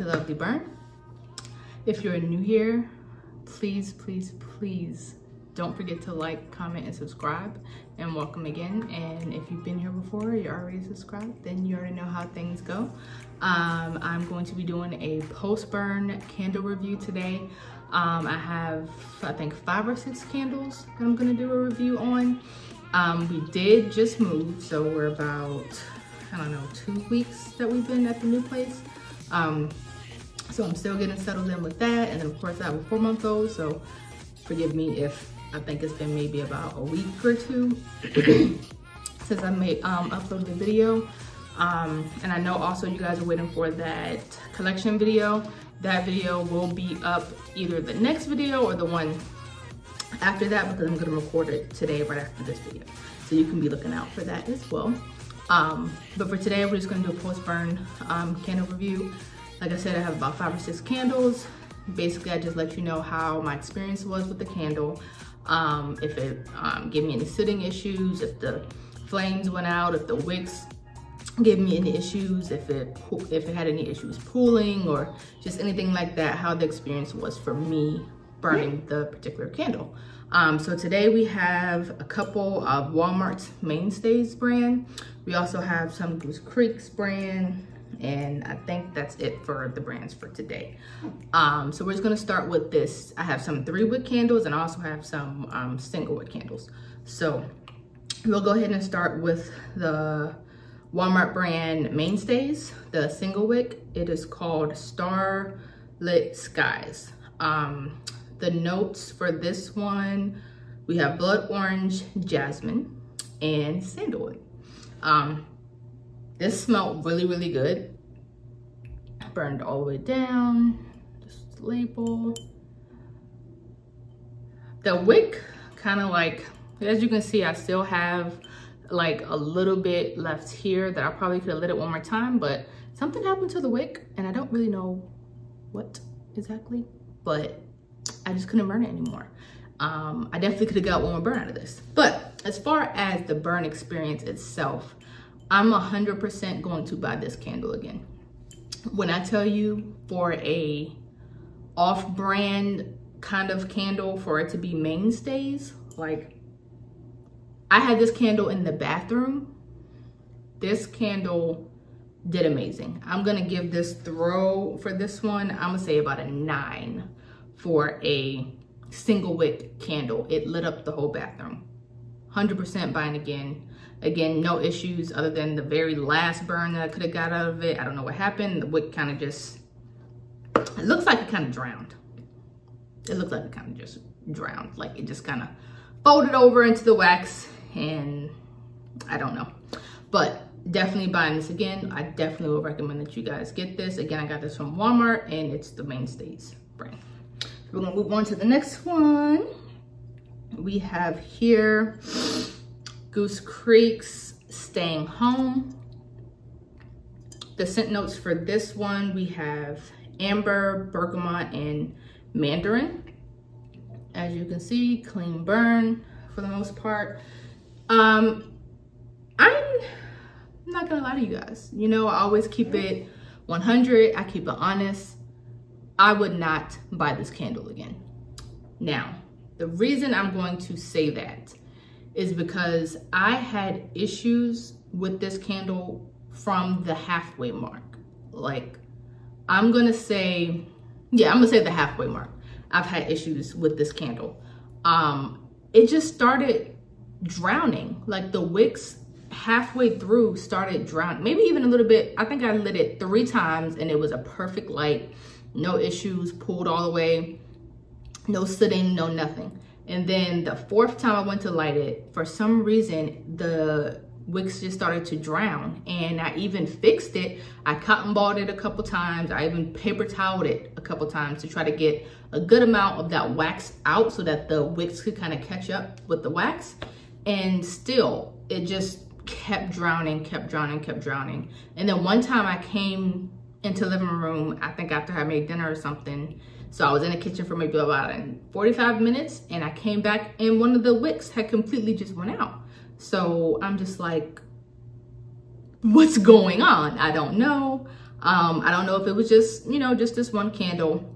lovely burn. If you're new here, please, please, please don't forget to like, comment, and subscribe, and welcome again. And if you've been here before, you're already subscribed, then you already know how things go. I'm going to be doing a post-burn candle review today. I have, I think, 5 or 6 candles that I'm gonna do a review on. We did just move, so we're about, I don't know, 2 weeks that we've been at the new place. So I'm still getting settled in with that. And then of course I have a 4-month-old, so forgive me if I think it's been maybe about a week or 2 since I uploaded the video. And I know also you guys are waiting for that collection video. That video will be up either the next video or the one after that, because I'm gonna record it today right after this video. So you can be looking out for that as well. But for today, we're just gonna do a post-burn candle review. Like I said, I have about 5 or 6 candles. Basically, I just let you know how my experience was with the candle. If it gave me any sitting issues, if the flames went out, if the wicks gave me any issues, if it had any issues pooling, or just anything like that, how the experience was for me burning the particular candle. So today we have a couple of Walmart's Mainstays brand. We also have some Goose Creek's brand, and I think that's it for the brands for today. So we're just gonna start with this. I have some 3-wick candles, and I also have some single wick candles. So we'll go ahead and start with the Walmart brand Mainstays, the single wick. It is called Starlit Skies. The notes for this one, we have blood orange, jasmine, and sandalwood. This smelled really, really good. Burned all the way down. Just the label. The wick, kind of like, as you can see, I still have like a little bit left here that I probably could have lit it one more time, but something happened to the wick and I don't really know what exactly, but I just couldn't burn it anymore. I definitely could have got one more burn out of this. But as far as the burn experience itself, I'm 100% going to buy this candle again. When I tell you, for a off-brand kind of candle, for it to be Mainstays, like, I had this candle in the bathroom. This candle did amazing. I'm gonna give this throw for this one, I'm gonna say about a 9 for a single wick candle. It lit up the whole bathroom. 100% buying again. Again, no issues other than the very last burn that I could have got out of it. I don't know what happened. The wick kind of just, it looks like it kind of drowned. It looked like it kind of just drowned. Like it just kind of folded over into the wax, and I don't know. But definitely buying this again. I definitely would recommend that you guys get this. Again, I got this from Walmart, and it's the Mainstays brand. We're gonna move on to the next one. We have here Goose Creek's Staying Home. The scent notes for this one, we have amber, bergamot, and mandarin. As you can see, clean burn for the most part. I'm not gonna lie to you guys. You know, I always keep it 100. I keep it honest. I would not buy this candle again. Now, the reason I'm going to say that is because I had issues with this candle from the halfway mark. Like, I'm gonna say the halfway mark. I've had issues with this candle. It just started drowning. Like the wicks halfway through started drowning. Maybe even a little bit. I think I lit it 3 times and it was a perfect light. No issues, pulled all the way, no sitting, no nothing. And then the 4th time I went to light it, for some reason, the wicks just started to drown. And I even fixed it. I cotton balled it a couple times. I even paper toweled it a couple times to try to get a good amount of that wax out so that the wicks could kind of catch up with the wax. And still, it just kept drowning, kept drowning, kept drowning. And then one time I came into the living room, I think after I made dinner or something. So I was in the kitchen for maybe about 45 minutes, and I came back and one of the wicks had completely just went out. So I'm just like, what's going on? I don't know. I don't know if it was just, you know, just this one candle.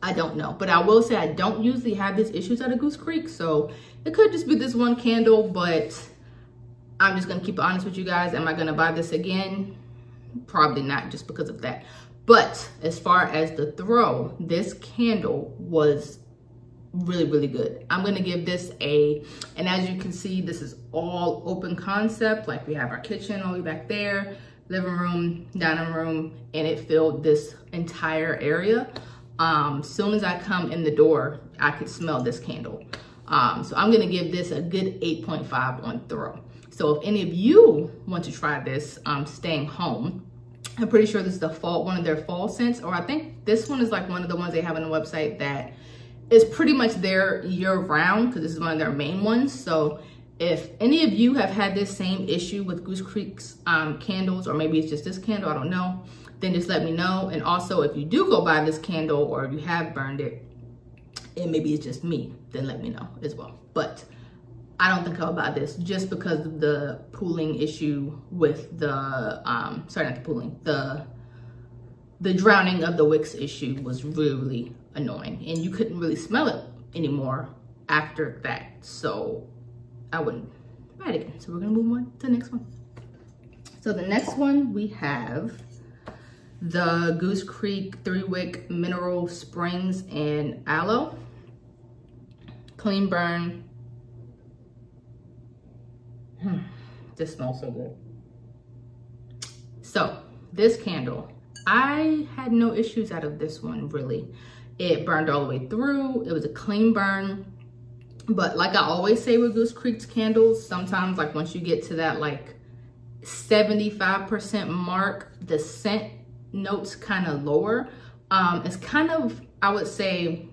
I don't know, but I will say I don't usually have these issues at a Goose Creek, so it could just be this one candle, but I'm just gonna keep it honest with you guys. Am I gonna buy this again? Probably not, just because of that. But as far as the throw, this candle was really, really good. I'm gonna give this and as you can see, this is all open concept. Like, we have our kitchen all the way back there, living room, dining room, and it filled this entire area. Soon as I come in the door, I could smell this candle. So I'm gonna give this a good 8.5 on throw. So if any of you want to try this, staying home, I'm pretty sure this is one of their fall scents, or I think this one is like one of the ones they have on the website that is pretty much there year round, because this is one of their main ones. So if any of you have had this same issue with Goose Creek's candles, or maybe it's just this candle, I don't know, then just let me know. And also, if you do go buy this candle, or if you have burned it, and maybe it's just me, then let me know as well. But I don't think I'll buy this just because of the pooling issue with the, sorry, not the pooling, the drowning of the wicks issue was really annoying, and you couldn't really smell it anymore after that. So I wouldn't buy it again. So we're gonna move on to the next one. So the next one, we have the Goose Creek 3-wick Mineral Springs and Aloe. Clean burn. This smells so good. So this candle, I had no issues out of this one, really. It burned all the way through. It was a clean burn. But like I always say with Goose Creek's candles, sometimes like once you get to that like 75% mark, the scent notes kind of lower. It's kind of, I would say,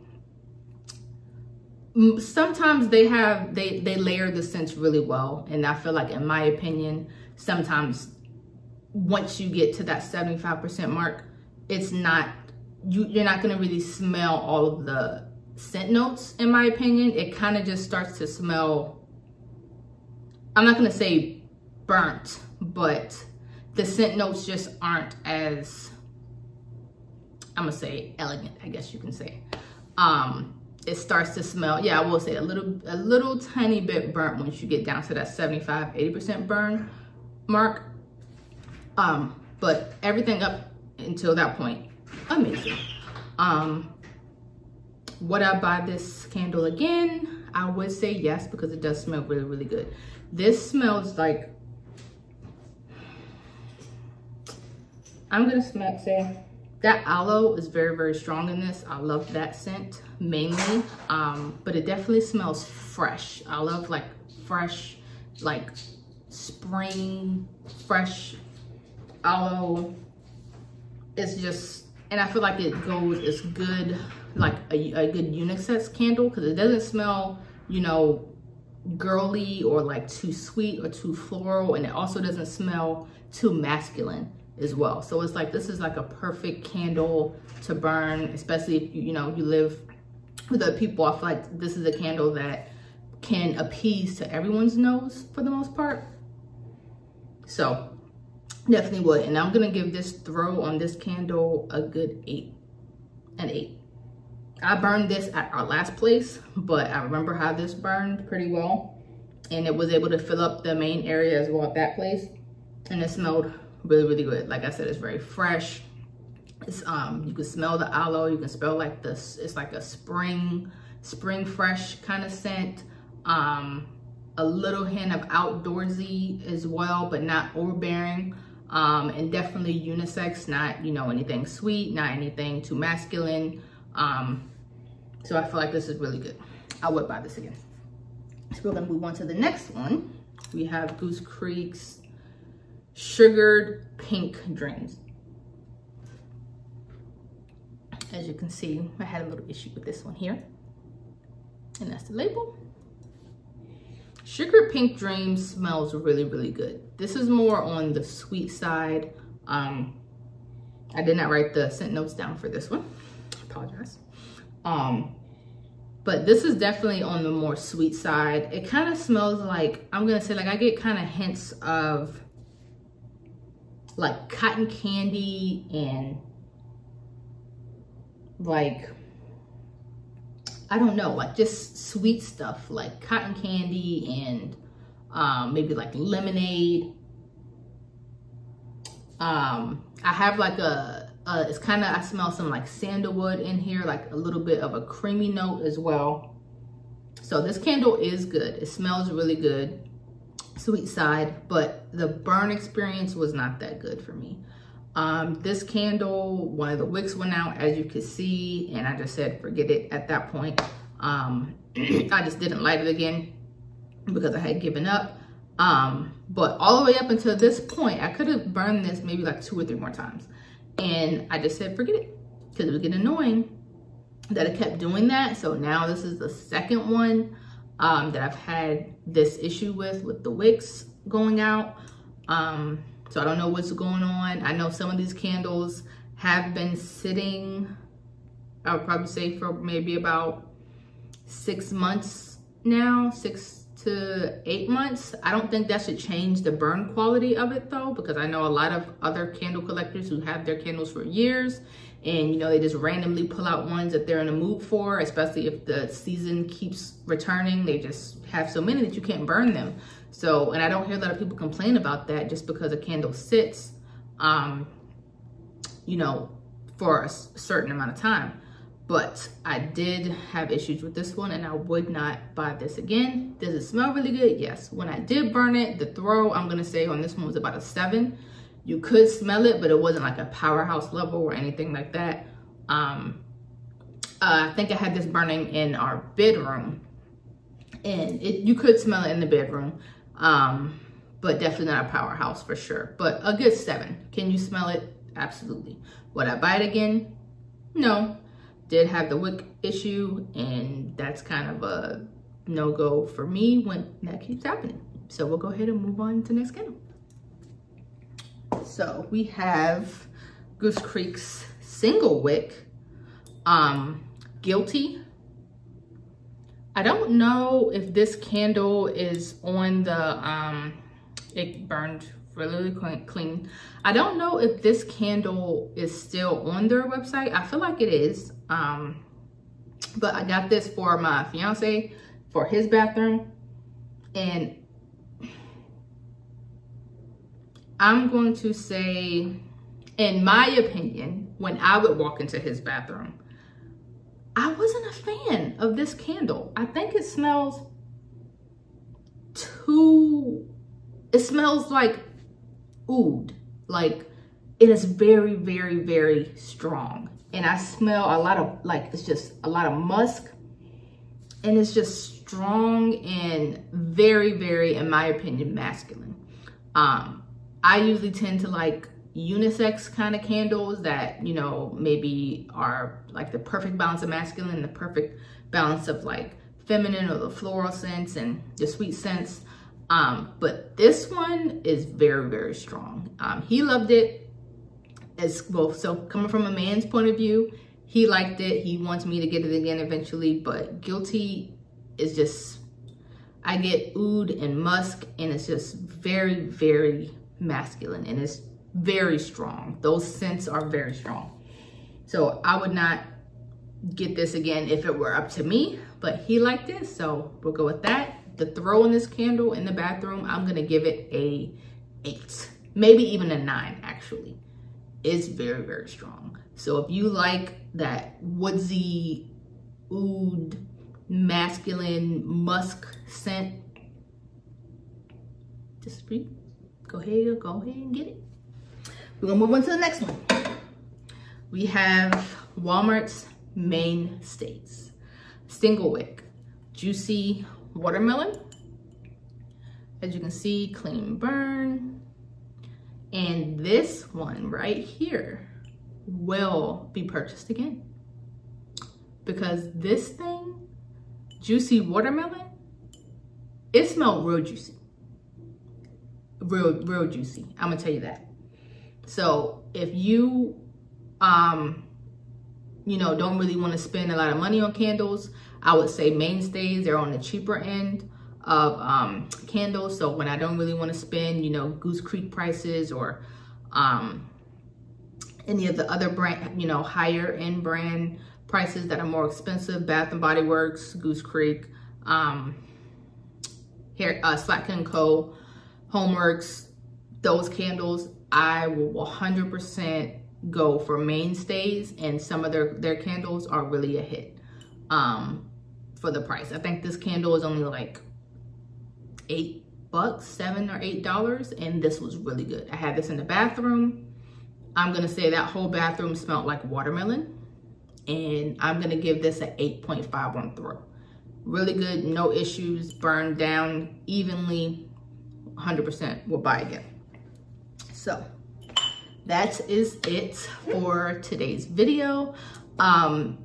sometimes they layer the scents really well, and I feel like, in my opinion, sometimes once you get to that 75% mark, it's not, you're not going to really smell all of the scent notes. In my opinion, it kind of just starts to smell, I'm not going to say burnt, but the scent notes just aren't as, I'm gonna say, elegant, I guess you can say. It starts to smell, yeah, I will say a little tiny bit burnt once you get down to that 75-80% burn mark. But everything up until that point, amazing. Would I buy this candle again? I would say yes, because it does smell really, really good. This smells like, I'm gonna say that aloe is very, very strong in this. I love that scent mainly, but it definitely smells fresh. I love like fresh, like spring, fresh aloe. It's just, and I feel like it's good, like a good unisex candle, because it doesn't smell, you know, girly or like too sweet or too floral, and it also doesn't smell too masculine as well. So it's like, this is like a perfect candle to burn, especially if you know, you live with other people. I feel like this is a candle that can appease to everyone's nose for the most part. So definitely would. And I'm gonna give this throw on this candle a good 8. An 8. I burned this at our last place, but I remember how this burned pretty well, and it was able to fill up the main area as well at that place, and it smelled really, really good. Like I said, it's very fresh. It's you can smell the aloe, you can smell like this, it's like a spring fresh kind of scent. A little hint of outdoorsy as well, but not overbearing. And definitely unisex, not, you know, anything sweet, not anything too masculine. So I feel like this is really good. I would buy this again. So we're gonna move on to the next one. We have Goose Creek's Sugared Pink Dreams. As you can see, I had a little issue with this one here, and that's the label. Sugar Pink Dreams smells really, really good. This is more on the sweet side. I did not write the scent notes down for this one. I apologize. But this is definitely on the more sweet side. It kind of smells like, I'm gonna say, like I get kind of hints of like cotton candy and like, I don't know, like just sweet stuff like cotton candy and maybe like lemonade. I have like it's kind of, I smell some like sandalwood in here, like a little bit of a creamy note as well. So this candle is good. It smells really good, sweet side, but the burn experience was not that good for me. This candle, one of the wicks went out, as you can see, and I just said, forget it at that point. I just didn't light it again because I had given up. But all the way up until this point, I could have burned this maybe like 2 or 3 more times. And I just said, forget it, because it was getting annoying that I kept doing that. So now this is the second one that I've had this issue with the wicks going out. So I don't know what's going on. I know some of these candles have been sitting, I would probably say for maybe about 6 months now, 6 to 8 months. I don't think that should change the burn quality of it though, because I know a lot of other candle collectors who have their candles for years, and you know, they just randomly pull out ones that they're in a mood for, especially if the season keeps returning. They just have so many that you can't burn them. So, and I don't hear a lot of people complain about that just because a candle sits, you know, for a certain amount of time. But I did have issues with this one, and I would not buy this again. Does it smell really good? Yes. When I did burn it, the throw, I'm gonna say on this one was about a 7. You could smell it, but it wasn't like a powerhouse level or anything like that. I think I had this burning in our bedroom, and you could smell it in the bedroom, but definitely not a powerhouse for sure. But a good 7. Can you smell it? Absolutely. Would I buy it again? No. Did have the wick issue, and that's kind of a no-go for me when that keeps happening. So we'll go ahead and move on to the next candle. So we have Goose Creek's single wick, Guilty. I don't know if this candle is on the, it burned really clean. I don't know if this candle is still on their website. I feel like it is. But I got this for my fiance for his bathroom, and I'm going to say, in my opinion, when I would walk into his bathroom, I wasn't a fan of this candle. I think it smells like oud. Like, it is very, very, very strong. And I smell a lot of, like, it's just a lot of musk. And it's just strong and very, very, in my opinion, masculine. I usually tend to like unisex kind of candles that, you know, maybe are like the perfect balance of masculine, the perfect balance of like feminine, or the floral scents and the sweet scents. But this one is very, very strong. He loved it as well. So coming from a man's point of view, he liked it. He wants me to get it again eventually, but Guilty is just, I get oud and musk, and it's just very, very masculine, and it's very strong. Those scents are very strong. So I would not get this again if it were up to me, but he liked it, so we'll go with that. The throw in this candle in the bathroom, I'm gonna give it a 8, maybe even a 9 actually. It's very, very strong. So if you like that woodsy, oud, masculine musk scent, just go ahead and get it. We're gonna move on to the next one. We have Walmart's Mainstays single wick, Juicy Watermelon. As you can see, clean burn. And this one right here will be purchased again, because this thing, Juicy Watermelon, it smelled real juicy. Real juicy. I'm gonna tell you that. So if you, you know, don't really want to spend a lot of money on candles, I would say Mainstays. They're on the cheaper end of candles. So when I don't really want to spend, you know, Goose Creek prices or any of the other brand, you know, higher end brand prices that are more expensive, Bath and Body Works, Goose Creek, Slack & Co, Homeworks, those candles, I will 100% go for mainstays, and some of their candles are really a hit for the price. I think this candle is only like $8, $7 or $8, and this was really good. I had this in the bathroom. I'm gonna say that whole bathroom smelled like watermelon, and I'm gonna give this an 8.5 on throw. Really good, no issues, burned down evenly, 100% will buy again. So that is it for today's video.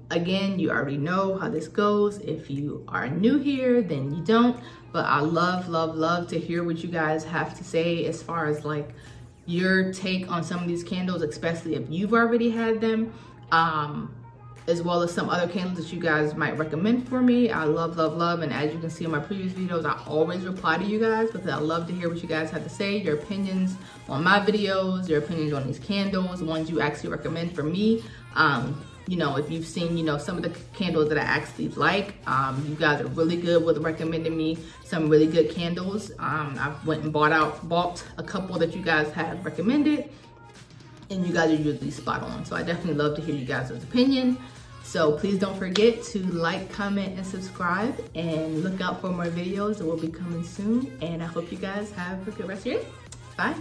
Again, you already know how this goes. If you are new here, then you don't, but I love to hear what you guys have to say as far as like your take on some of these candles, especially if you've already had them, as well as some other candles that you guys might recommend for me. I love, and as you can see in my previous videos, I always reply to you guys because I love to hear what you guys have to say, your opinions on my videos, your opinions on these candles, the ones you actually recommend for me. You know, if you've seen, you know, some of the candles that I actually like, you guys are really good with recommending me some really good candles. I went and bought a couple that you guys have recommended, and you guys are usually spot on. So I definitely love to hear you guys' opinion. So please don't forget to like, comment, and subscribe, and look out for more videos that will be coming soon. And I hope you guys have a good rest of your day. Bye.